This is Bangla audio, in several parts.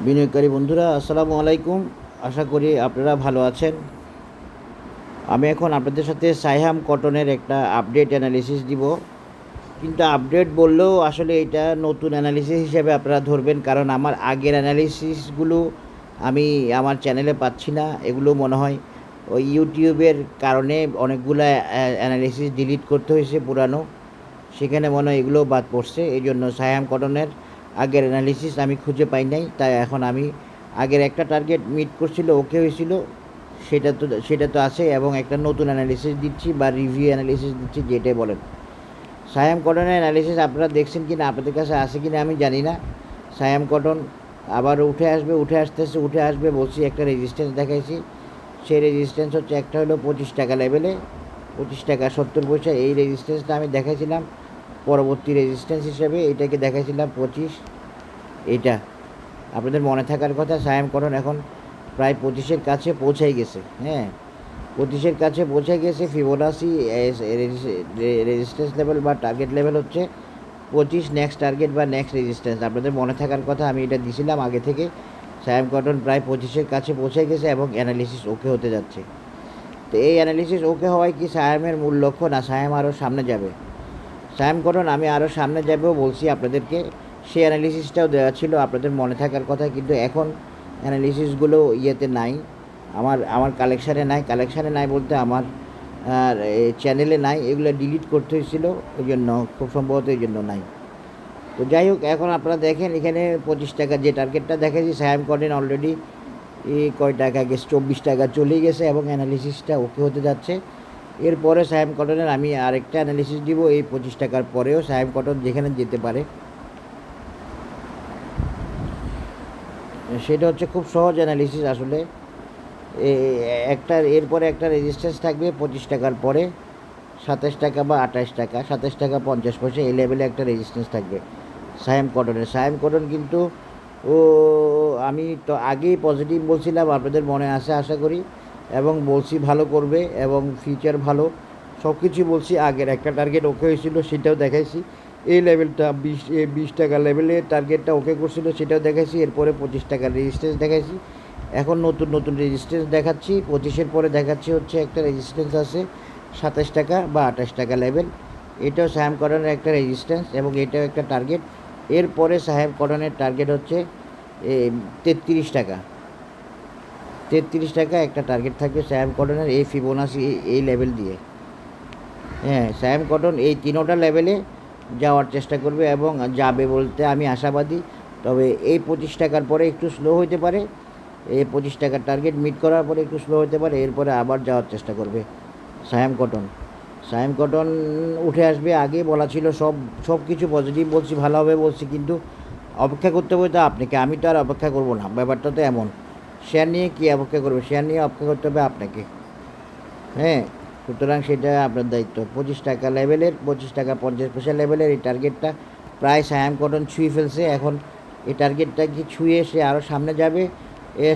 বিনিয়োগকারী বন্ধুরা আসসালামু আলাইকুম। আশা করি আপনারা ভালো আছেন। আমি এখন আপনাদের সাথে সাইহাম কটনের একটা আপডেট অ্যানালিসিস দিব, কিন্তু আপডেট বললেও আসলে এটা নতুন অ্যানালিসিস হিসেবে আপনারা ধরবেন, কারণ আমার আগের অ্যানালিসিসগুলো আমি আমার চ্যানেলে পাচ্ছি না। এগুলো মনে হয় ওই ইউটিউবের কারণে অনেকগুলো অ্যানালিসিস ডিলিট করতে হয়েছে পুরানো, সেখানে মনে হয় এগুলো বাদ পড়ছে। এই জন্য সাইহাম কটনের আগের অ্যানালিসিস আমি খুঁজে পাই নাই। তাই এখন আমি আগের একটা টার্গেট মিট করছিল, ওকে হয়েছিল, সেটা তো আছে, এবং একটা নতুন অ্যানালিসিস দিচ্ছি বা রিভিউ অ্যানালিসিস দিচ্ছি, যেটাই বলেন। সাইহাম কটনের অ্যানালিসিস আপনারা দেখছেন কি না, আপনাদের কাছে আছে কি না আমি জানি না। সাইহাম কটন আবার উঠে আসবে বলছি, একটা রেজিস্ট্যান্স দেখাইছি। সেই রেজিস্ট্যান্স হচ্ছে একটা হলো 25 টাকা লেভেলে, 25 টাকা 70 পয়সা। এই রেজিস্ট্যান্সটা আমি দেখাইছিলাম পরবর্তী রেজিস্ট্যান্স হিসেবে, এটাকে দেখাইছিলাম 25। এইটা আপনাদের মনে থাকার কথা। সাইহাম কটন এখন প্রায় 25-এর কাছে পৌঁছাই গেছে। হ্যাঁ, 25-এর কাছে পৌঁছে গেছে। ফিবোনাসি রেজিস্ট্যান্স লেভেল বা টার্গেট লেভেল হচ্ছে 25, নেক্সট টার্গেট বা নেক্সট রেজিস্ট্যান্স আপনাদের মনে থাকার কথা। আমি এটা দিছিলাম আগে থেকে। সাইহাম কটন প্রায় 25-এর কাছে পৌঁছে গেছে এবং অ্যানালিসিস ওকে হতে যাচ্ছে। তো এই অ্যানালিসিস ওকে হওয়ায় কি সাইহামের মূল লক্ষ্য না, সাইহাম আরও সামনে যাবে। সাইহাম কটন আমি আরও সামনে যাবেও বলছি আপনাদেরকে, সেই অ্যানালিসিসটাও দেওয়া ছিল আপনাদের মনে থাকার কথা, কিন্তু এখন অ্যানালিসিসগুলো ইয়েতে নাই, আমার কালেকশানে নাই বলতে আমার চ্যানেলে নাই, এগুলো ডিলিট করতে হয়েছিল, ওই জন্য খুব সম্ভবত এই জন্য নাই। তো যাই হোক, এখন আপনারা দেখেন এখানে 25 টাকা যে টার্গেটটা দেখেছি, সাইহাম কটন অলরেডি কয় টাকা গেছে, 24 টাকা চলে গেছে এবং অ্যানালিসিসটা ওকে হতে যাচ্ছে। এরপরে সাইহাম কটনের আমি আরেকটা অ্যানালিসিস দিব, এই 25 টাকার পরেও সাইহাম কটন যেখানে যেতে পারে। সেটা হচ্ছে খুব সহজ অ্যানালিসিস আসলে। এরপরে একটা রেজিস্ট্যান্স থাকবে 25 টাকার পরে 27 টাকা বা 28 টাকা, 27 টাকা 50 পয়সা, এই লেভেলে একটা রেজিস্ট্যান্স থাকবে সাইহাম কটনের। সাইহাম কটন কিন্তু ও আমি তো আগেই পজিটিভ বলছিলাম, আপনাদের মনে আছে আশা করি, এবং বলছি ভালো করবে এবং ফিউচার ভালো, সব কিছুই বলছি। আগের একটা টার্গেট ওকে হয়েছিল, সেটাও দেখাইছি। এই লেভেলটা 20 টাকা লেভেলে টার্গেটটা ওকে করছিল, সেটাও দেখাইছি। এরপরে 25 টাকার রেজিস্ট্যান্স দেখাইছি। এখন নতুন রেজিস্ট্যান্স দেখাচ্ছি। 25-এর পরে দেখাচ্ছি হচ্ছে একটা রেজিস্ট্যান্স আছে 27 টাকা বা 28 টাকা লেভেল, এটাও সাইহাম কটনের একটা রেজিস্ট্যান্স এবং এটাও একটা টার্গেট। এরপরে সাইহাম কটনের টার্গেট হচ্ছে 33 টাকা। 33 টাকা একটা টার্গেট থাকবে সাইহাম কটনের, এই ফিবোনাসি এই লেভেল দিয়ে। হ্যাঁ, সাইহাম কটন এই তিনোটা লেভেলে যাওয়ার চেষ্টা করবে এবং যাবে বলতে আমি আশাবাদী। তবে এই 25 টাকার পরে একটু স্লো হতে পারে, এই 25 টাকার টার্গেট মিট করার পরে একটু স্লো হতে পারে, এরপরে আবার যাওয়ার চেষ্টা করবে সাইহাম কটন। সাইহাম কটন উঠে আসবে, আগে বলা ছিল, সব কিছু পজিটিভ বলছি, ভালো হবে বলছি, কিন্তু অপেক্ষা করতে হবে তো আপনাকে, আমি তো আর অপেক্ষা করবো না, ব্যাপারটা তো এমন। শেয়ার নিয়ে কী অপেক্ষা করবে, শেয়ার নিয়ে অপেক্ষা করতে হবে আপনাকে। হ্যাঁ, সুতরাং সেটা আপনার দায়িত্ব। 25 টাকা লেভেলের, 25 টাকা 50 পয়সা লেভেলের এই টার্গেটটা প্রায় সাইহাম কটন ছুঁয়ে ফেলছে। এখন এই টার্গেটটা কি ছুঁয়ে সে আরও সামনে যাবে,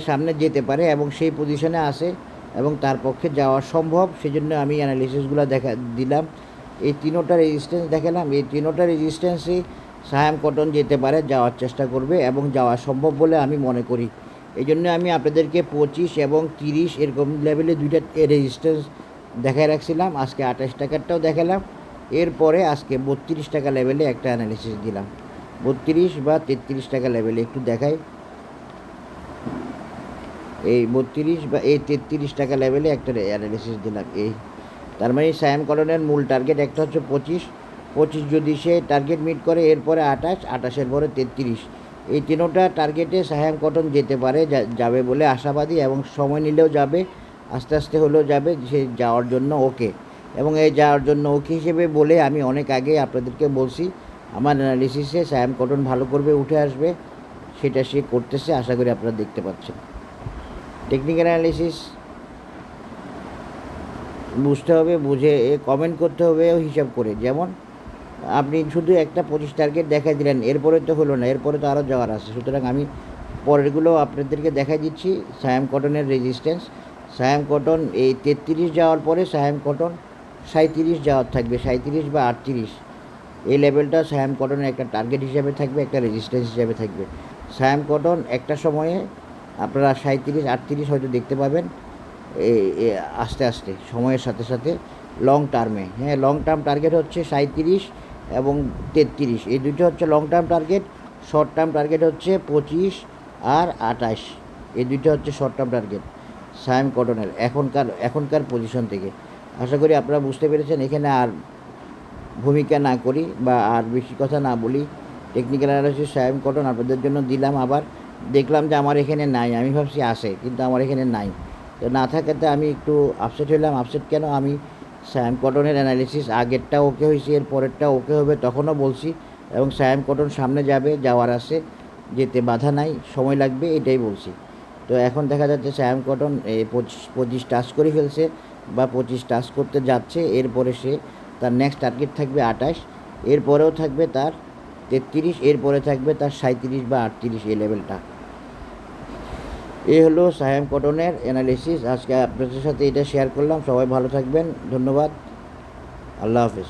সামনে যেতে পারে এবং সেই পজিশনে আছে এবং তার পক্ষে যাওয়া সম্ভব। সেজন্য আমি অ্যানালিসিসগুলো দিলাম। এই তিনোটা রেজিস্ট্যান্স দেখালাম, এই তিনোটা রেজিস্ট্যান্সে সাইহাম কটন যেতে পারে, যাওয়ার চেষ্টা করবে এবং যাওয়া সম্ভব বলে আমি মনে করি। এই জন্য আমি আপনাদেরকে 25 এবং 30 এরকম লেভেলে দুইটা রেজিস্ট্যান্স দেখায় রাখছিলাম। আজকে 28 টাকারটাও দেখালাম। এরপরে আজকে 32 টাকা লেভেলে একটা অ্যানালিসিস দিলাম, 32 বা 33 টাকা লেভেলে একটু দেখাই। এই 32 বা এই 33 টাকা লেভেলে একটা অ্যানালিসিস দিলাম। এই তার মানে সাইহাম কটনের মূল টার্গেট একটা হচ্ছে 25 যদি সে টার্গেট মিট করে, এরপরে 28-এর পরে 33, এই তিনোটা টার্গেটে সাইহাম কটন যেতে পারে, যাবে বলে আশাবাদী এবং সময় নিলেও যাবে, আস্তে আস্তে হলেও যাবে, সে যাওয়ার জন্য ওকে। এবং এই যাওয়ার জন্য ওকে হিসেবে বলে আমি অনেক আগে আপনাদেরকে বলছি আমার অ্যানালিসিসে সাইহাম কটন ভালো করবে, উঠে আসবে, সেটা সে করতেছে, আশা করি আপনারা দেখতে পাচ্ছেন। টেকনিক্যাল অ্যানালিসিস বুঝতে হবে, বুঝে কমেন্ট করতে হবে হিসাব করে। যেমন আপনি শুধু একটা 25 টার্গেট দেখাই দিলেন, এরপরে তো হলো না, এরপরে তো আরও যাওয়ার আছে। সুতরাং আমি পরেরগুলো আপনাদেরকে দেখাই দিচ্ছি। সাইহাম কটনের রেজিস্ট্যান্স, সাইহাম কটন এই 33 যাওয়ার পরে সাইহাম কটন 37 যাওয়ার থাকবে, 37 বা 38, এই লেভেলটা সাইহাম কটনের একটা টার্গেট হিসাবে থাকবে, একটা রেজিস্ট্যান্স হিসাবে থাকবে। সায়াম কটন একটা সময়ে আপনারা 37-38 হয়তো দেখতে পাবেন, আস্তে আস্তে সময়ের সাথে সাথে লং টার্মে। হ্যাঁ, লং টার্ম টার্গেট হচ্ছে 37 এবং 33, এই দুটো হচ্ছে long term target. Short term target হচ্ছে 25 আর 28, এই দুটো হচ্ছে শর্ট টার্ম টার্গেট সায়াম কটনের এখনকার পজিশন থেকে। আশা করি আপনারা বুঝতে পেরেছেন। এখানে আর ভূমিকা না করি বা আর বেশি কথা না বলি, টেকনিক্যাল অ্যানালাইসিস সায়াম কটন আপনাদের জন্য দিলাম। আবার দেখলাম যে আমার এখানে নাই, আমি ভাবছি আসে, কিন্তু আমার এখানে নাই। তো না থাকাতে আমি একটু আপসেট হলাম। আপসেট কেন? আমি সায়াম কটনের অ্যানালিসিস আগেরটা ওকে হয়েছে, এর পরেরটা ওকে হবে তখনও বলছি, এবং সায়াম কটন সামনে যাওয়ার আছে, যেতে বাধা নাই, সময় লাগবে, এটাই বলছি। তো এখন দেখা যাচ্ছে সায়াম কটন 25 টাচ করে ফেলছে বা 25 টাচ করতে যাচ্ছে। এরপরে সে তার নেক্সট টার্গেট থাকবে 28, এরপরেও থাকবে তার 33, এরপরে থাকবে তার 37 বা 38, এই লেভেলটা। এই হলো সায়াম কটনের অ্যানালিসিস। আজকে আপনাদের সাথে এটা শেয়ার করলাম। সবাই ভালো থাকবেন, ধন্যবাদ, আল্লাহ হাফেজ।